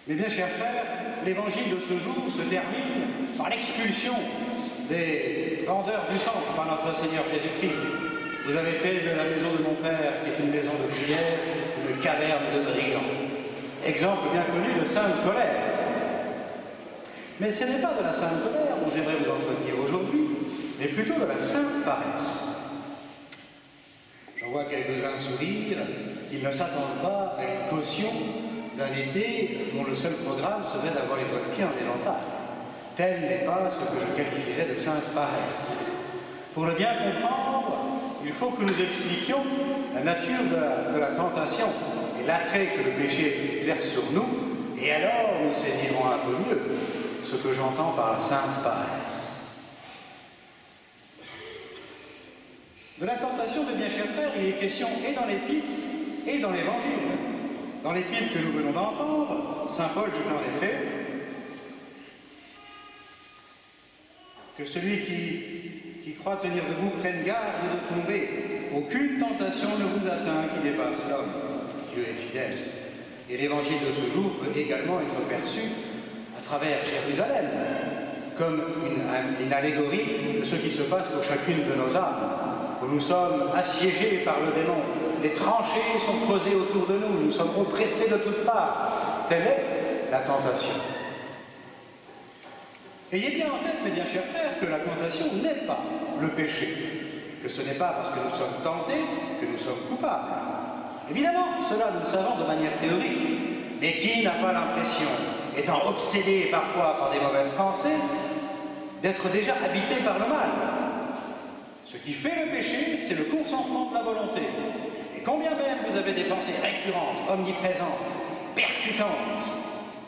Mais bien, chers frères, l'évangile de ce jour se termine par l'expulsion des vendeurs du temple par notre Seigneur Jésus-Christ. Vous avez fait de la maison de mon Père, qui est une maison de prière, une caverne de brigands. Exemple bien connu de sainte colère. Mais ce n'est pas de la sainte colère dont j'aimerais vous entretenir aujourd'hui, mais plutôt de la sainte paresse. J'en vois quelques-uns sourire, qui ne s'attendent pas à une caution d'un été dont le seul programme serait d'avoir les doigts de pied en éventail. Tel n'est pas ce que je qualifierais de sainte paresse. Pour le bien comprendre, il faut que nous expliquions la nature de la tentation et l'attrait que le péché exerce sur nous, et alors nous saisirons un peu mieux ce que j'entends par la sainte paresse. De la tentation, de bien chers frères, il est question et dans l'Épître et dans l'Évangile. Dans l'Épître que nous venons d'entendre, saint Paul dit en effet que celui qui croit tenir debout prenne garde de tomber. Aucune tentation ne vous atteint qui dépasse l'homme. Dieu est fidèle. Et l'Évangile de ce jour peut également être perçu à travers Jérusalem, comme une allégorie de ce qui se passe pour chacune de nos âmes, où nous sommes assiégés par le démon. Les tranchées sont creusées autour de nous, nous sommes oppressés de toutes parts. Telle est la tentation. Ayez bien en tête, mes bien chers frères, que la tentation n'est pas le péché, que ce n'est pas parce que nous sommes tentés que nous sommes coupables. Évidemment, cela nous le savons de manière théorique, mais qui n'a pas l'impression, étant obsédé parfois par des mauvaises pensées, d'être déjà habité par le mal? Ce qui fait le péché, c'est le consentement de la volonté. Et combien même vous avez des pensées récurrentes, omniprésentes, percutantes,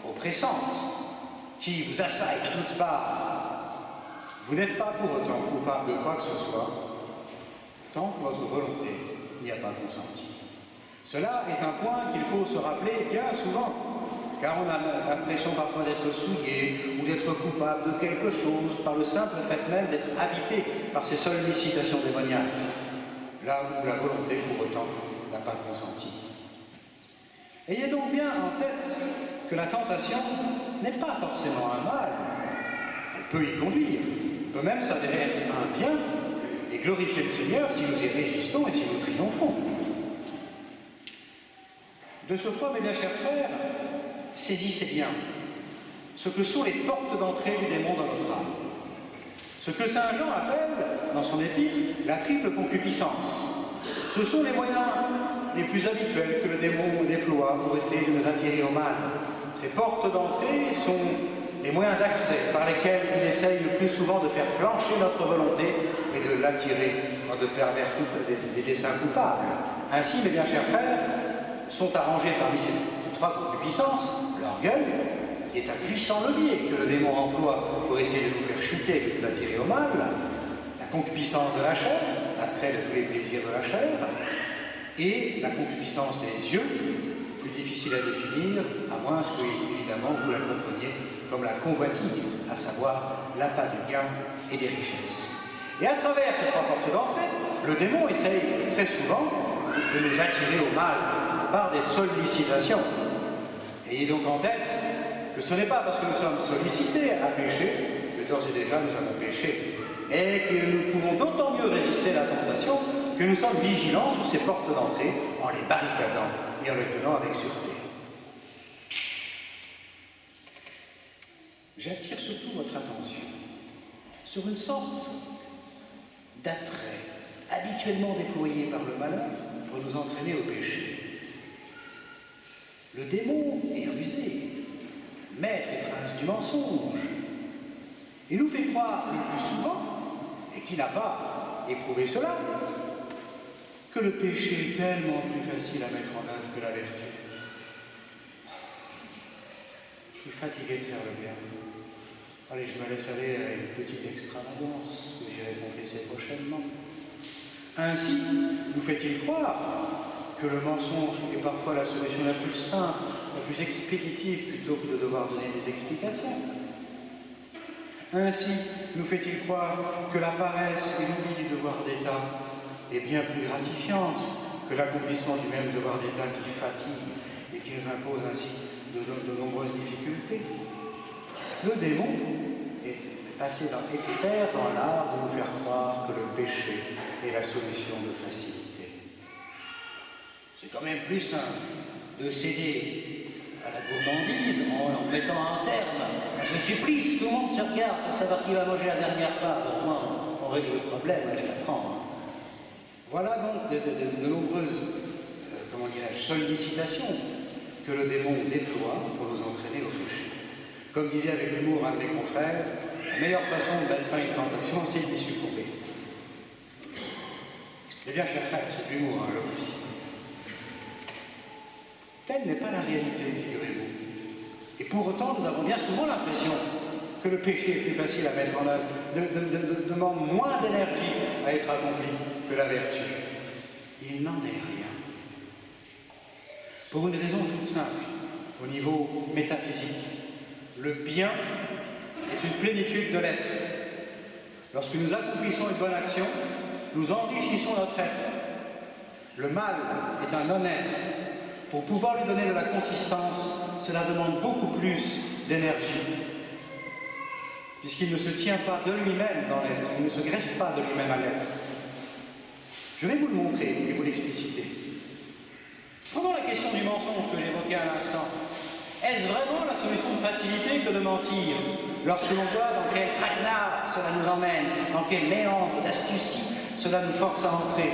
oppressantes, qui vous assaillent de toutes parts, vous n'êtes pas pour autant coupable de quoi que ce soit, tant que votre volonté n'y a pas consenti. Cela est un point qu'il faut se rappeler bien souvent, car on a l'impression parfois d'être souillé ou d'être coupable de quelque chose par le simple fait même d'être habité par ces sollicitations démoniaques, là où la volonté pour autant n'a pas consenti. Ayez donc bien en tête que la tentation n'est pas forcément un mal, elle peut y conduire, peut même s'avérer être un bien et glorifier le Seigneur si nous y résistons et si nous triomphons. De ce point, mes bien chers frères, saisissez bien ce que sont les portes d'entrée du démon dans notre âme. Ce que saint Jean appelle, dans son épître, la triple concupiscence. Ce sont les moyens les plus habituels que le démon déploie pour essayer de nous attirer au mal. Ces portes d'entrée sont les moyens d'accès par lesquels il essaye le plus souvent de faire flancher notre volonté et de l'attirer de pervers des desseins coupables. Ainsi, mes bien chers frères, sont arrangés parmi ces trois concupiscences l'orgueil, qui est un puissant levier que le démon emploie pour essayer de nous faire chuter et de nous attirer au mal, la concupiscence de la chair, l'attrait de tous les plaisirs de la chair, et la concupiscence des yeux, plus difficile à définir, à moins que, évidemment, vous la compreniez comme la convoitise, à savoir l'appât du gain et des richesses. Et à travers ces trois portes d'entrée, le démon essaye très souvent de nous attirer au mal par des sollicitations. Ayez donc en tête que ce n'est pas parce que nous sommes sollicités à pécher que d'ores et déjà nous avons péché, et que nous pouvons d'autant mieux résister à la tentation que nous sommes vigilants sur ces portes d'entrée en les barricadant et en les tenant avec sûreté. J'attire surtout votre attention sur une sorte d'attrait habituellement déployé par le malheur pour nous entraîner au péché. Le démon est rusé, maître et prince du mensonge. Il nous fait croire le plus souvent, et qui n'a pas éprouvé cela, que le péché est tellement plus facile à mettre en œuvre que la vertu. Je suis fatigué de faire le bien. Allez, je me laisse aller à une petite extravagance que j'irai confesser prochainement. Ainsi, nous fait-il croire que le mensonge est parfois la solution la plus simple, la plus expéditive, plutôt que de devoir donner des explications. Ainsi, nous fait-il croire que la paresse et l'oubli du devoir d'État est bien plus gratifiante que l'accomplissement du même devoir d'État qui fatigue et qui nous impose ainsi de nombreuses difficultés. Le démon est passé expert dans l'art de nous faire croire que le péché est la solution de facilité. C'est quand même plus simple de céder à la gourmandise en mettant un terme à ce supplice. Tout le monde se regarde pour savoir qui va manger la dernière part. Au moins, on règle le problème, je l'apprends. Voilà donc de nombreuses sollicitations que le démon déploie pour nous entraîner au péché. Comme disait avec humour un de mes confrères, la meilleure façon de mettre fin à une tentation, c'est d'y succomber. Eh bien, chers frères, c'est de l'humour, je précise. Telle n'est pas la réalité, figurez-vous. Et pour autant, nous avons bien souvent l'impression que le péché est plus facile à mettre en œuvre, demande moins d'énergie à être accompli que la vertu. Il n'en est rien. Pour une raison toute simple, au niveau métaphysique. Le bien est une plénitude de l'être. Lorsque nous accomplissons une bonne action, nous enrichissons notre être. Le mal est un non-être. Pour pouvoir lui donner de la consistance, cela demande beaucoup plus d'énergie. Puisqu'il ne se tient pas de lui-même dans l'être, il ne se greffe pas de lui-même à l'être. Je vais vous le montrer et vous l'expliciter. Prenons la question du mensonge que j'évoquais à l'instant. Est-ce vraiment la solution de facilité que de mentir, lorsque l'on voit dans quel traquenard cela nous emmène, dans quel méandre d'astucie cela nous force à entrer?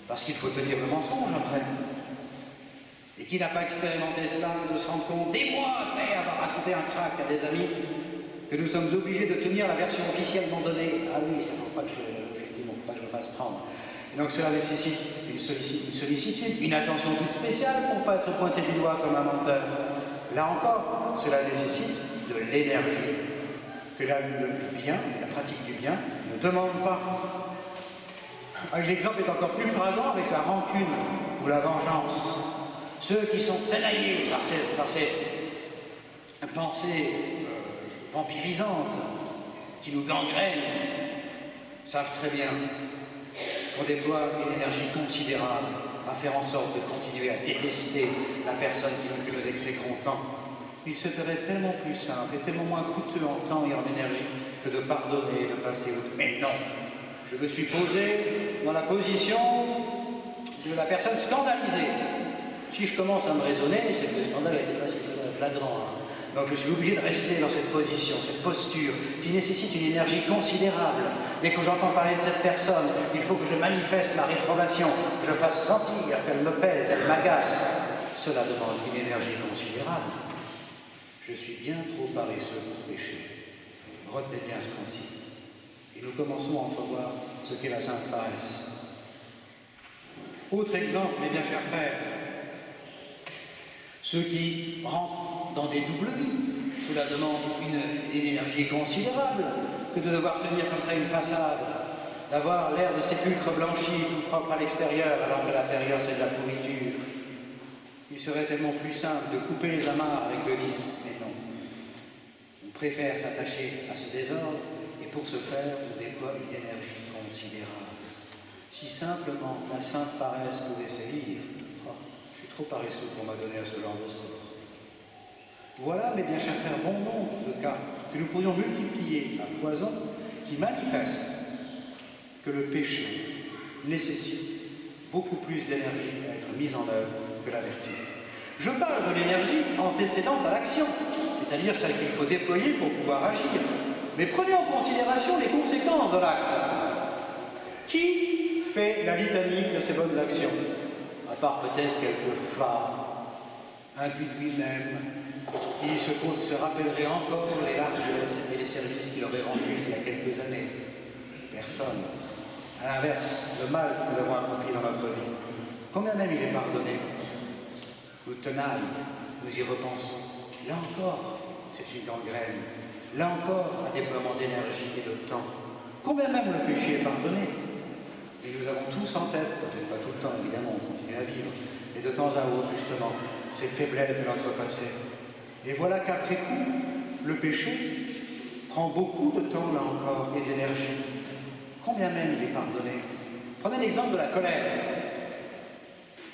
Parce qu'il faut tenir le mensonge après. Et qui n'a pas expérimenté cela, de se rendre compte, des mois après avoir raconté un crack à des amis, que nous sommes obligés de tenir la version officiellement donnée? Ah oui, ça ne faut pas que je me fasse prendre. Et donc cela nécessite une sollicitude, une attention toute spéciale pour ne pas être pointé du doigt comme un menteur. Là encore, cela nécessite de l'énergie que le bien, la pratique du bien, ne demande pas. L'exemple est encore plus flagrant avec la rancune ou la vengeance. Ceux qui sont tenaillés par ces pensées vampirisantes qui nous gangrènent savent très bien qu'on déploie une énergie considérable à faire en sorte de continuer à détester la personne qui nous exécrons tant. Il serait tellement plus simple et tellement moins coûteux en temps et en énergie que de pardonner et de passer au... Mais non! Je me suis posé dans la position de la personne scandalisée. Si je commence à me raisonner, c'est que le scandale n'était pas si flagrant. Donc je suis obligé de rester dans cette position, cette posture, qui nécessite une énergie considérable. Dès que j'entends parler de cette personne, il faut que je manifeste ma réprobation, que je fasse sentir qu'elle me pèse, elle m'agace. Cela demande une énergie considérable. Je suis bien trop paresseux pour pécher. Retenez bien ce principe. Et nous commençons à entrevoir ce qu'est la sainte paresse. Autre exemple, mes bien chers frères, ceux qui rentrent dans des doubles vies, cela demande une énergie considérable que de devoir tenir comme ça une façade, d'avoir l'air de sépulcre blanchi, tout propre à l'extérieur, alors que l'intérieur c'est de la pourriture. Il serait tellement plus simple de couper les amarres avec le lys, mais non. On préfère s'attacher à ce désordre, et pour ce faire, on déploie une énergie considérable. Si simplement la sainte paresse pouvait sévir, je suis trop paresseux pour m'adonner à ce genre de sport. Voilà, mes bien chers frères, bon nombre de cas que nous pourrions multiplier à foison qui manifestent que le péché nécessite beaucoup plus d'énergie à être mise en œuvre que la vertu. Je parle de l'énergie antécédente à l'action, c'est-à-dire celle qu'il faut déployer pour pouvoir agir. Mais prenez en considération les conséquences de l'acte. Qui fait la litanie de ces bonnes actions? À part peut-être quelques femmes, imbues de lui-même, qui se rappellerait encore les largesses et les services qu'il aurait rendus il y a quelques années. Personne. À l'inverse, le mal que nous avons accompli dans notre vie, combien même il est pardonné, nous tenaille, nous y repensons. Là encore, c'est une gangrène. Là encore, un déploiement d'énergie et de temps. Combien même le péché est pardonné. Et nous avons tous en tête, peut-être pas tout le temps, évidemment, on continue à vivre, mais de temps à autre, justement, ces faiblesses de notre passé. Et voilà qu'après coup, le péché prend beaucoup de temps, là encore, et d'énergie. Combien même il est pardonné. Prenez l'exemple de la colère.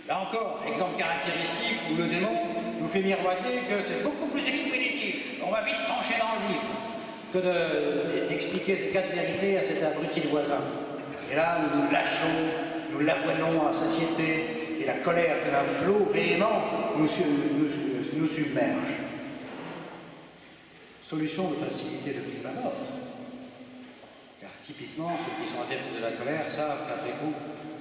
Là encore, exemple caractéristique où le démon nous fait miroiter que c'est beaucoup plus expéditif, on va vite trancher dans le vif, que d'expliquer ces quatre vérités à cet abruti de voisin. Et là, nous nous lâchons, nous l'avoinons à satiété, et la colère tel un flot véhément nous submerge. Solution de facilité de prime abord. Car typiquement, ceux qui sont adeptes de la colère savent qu'après coup,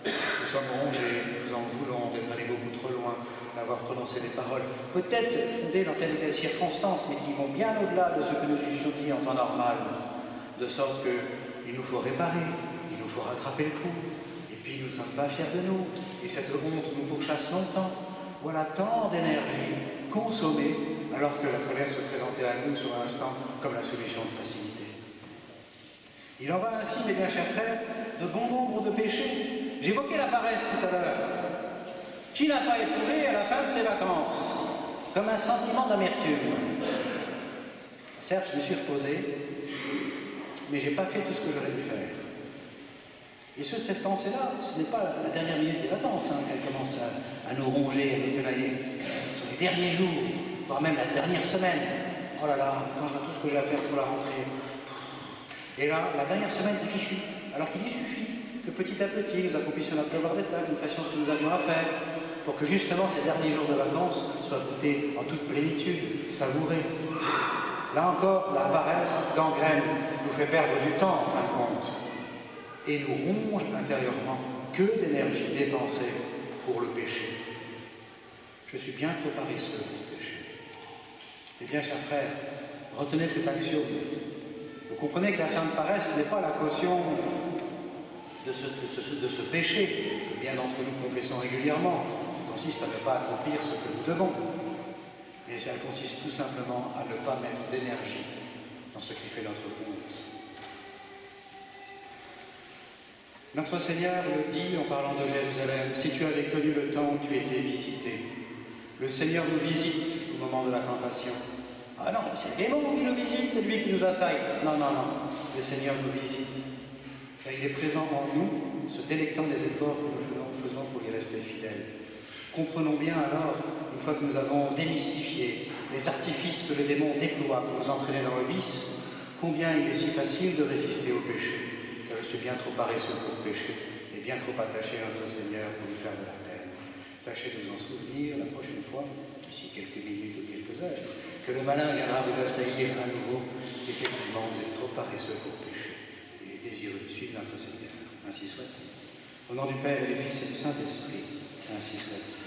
nous sommes rongés, nous en voulons d'être allés beaucoup trop loin, d'avoir prononcé des paroles, peut-être fondées dans telle ou telle circonstance, mais qui vont bien au-delà de ce que nous eussions dit en temps normal, de sorte qu'il nous faut réparer, il nous faut rattraper le coup, et puis nous ne sommes pas fiers de nous, et cette honte nous pourchasse longtemps. Voilà tant d'énergie consommée, alors que la colère se présentait à nous sur l'instant comme la solution de facilité. Il en va ainsi, mes bien chers frères, de bon nombre de péchés. J'évoquais la paresse tout à l'heure. Qui n'a pas éprouvé à la fin de ses vacances comme un sentiment d'amertume? Certes, je me suis reposé, mais je n'ai pas fait tout ce que j'aurais dû faire. Et cette pensée-là, ce n'est pas la dernière minute des vacances qu'elle commence à nous ronger, à nous tenailler. Ce sont les derniers jours, voire même la dernière semaine. Oh là là, quand je vois tout ce que j'ai à faire pour la rentrée. Et là, la dernière semaine est fichue, alors qu'il y suffit que petit à petit, nous accomplissions notre devoir d'État, que nous fassions ce que nous avions à faire, pour que justement ces derniers jours de vacances soient goûtés en toute plénitude, savourés. Là encore, la paresse gangrène nous fait perdre du temps, en fin de compte, et nous ronge intérieurement. Que d'énergie dépensée pour le péché. Je suis bien trop paresseux pour le péché. Eh bien, chers frères, retenez cet axiome. Vous comprenez que la sainte paresse n'est pas la caution de ce péché que bien d'entre nous confessons régulièrement, qui consiste à ne pas accomplir ce que nous devons. Mais ça consiste tout simplement à ne pas mettre d'énergie dans ce qui fait notre compte. Notre Seigneur le dit en parlant de Jérusalem, si tu avais connu le temps où tu étais visité. Le Seigneur nous visite au moment de la tentation. Ah non, c'est le démon qui nous visite, c'est lui qui nous assaille. Non, non, non, le Seigneur nous visite. Car il est présent en nous, se délectant des efforts que nous faisons pour y rester fidèles. Comprenons bien alors, une fois que nous avons démystifié les artifices que le démon déploie pour nous entraîner dans le vice, combien il est si facile de résister au péché. Car je suis bien trop paresseux pour pécher et bien trop attaché à notre Seigneur pour lui faire de la peine. Tâchez de vous en souvenir la prochaine fois, d'ici quelques minutes ou quelques heures, que le malin viendra vous assaillir à nouveau. Effectivement, vous êtes trop paresseux pour pécher et désireux de suivre notre Seigneur. Ainsi soit-il. Au nom du Père et du Fils et du Saint-Esprit, ainsi soit-il.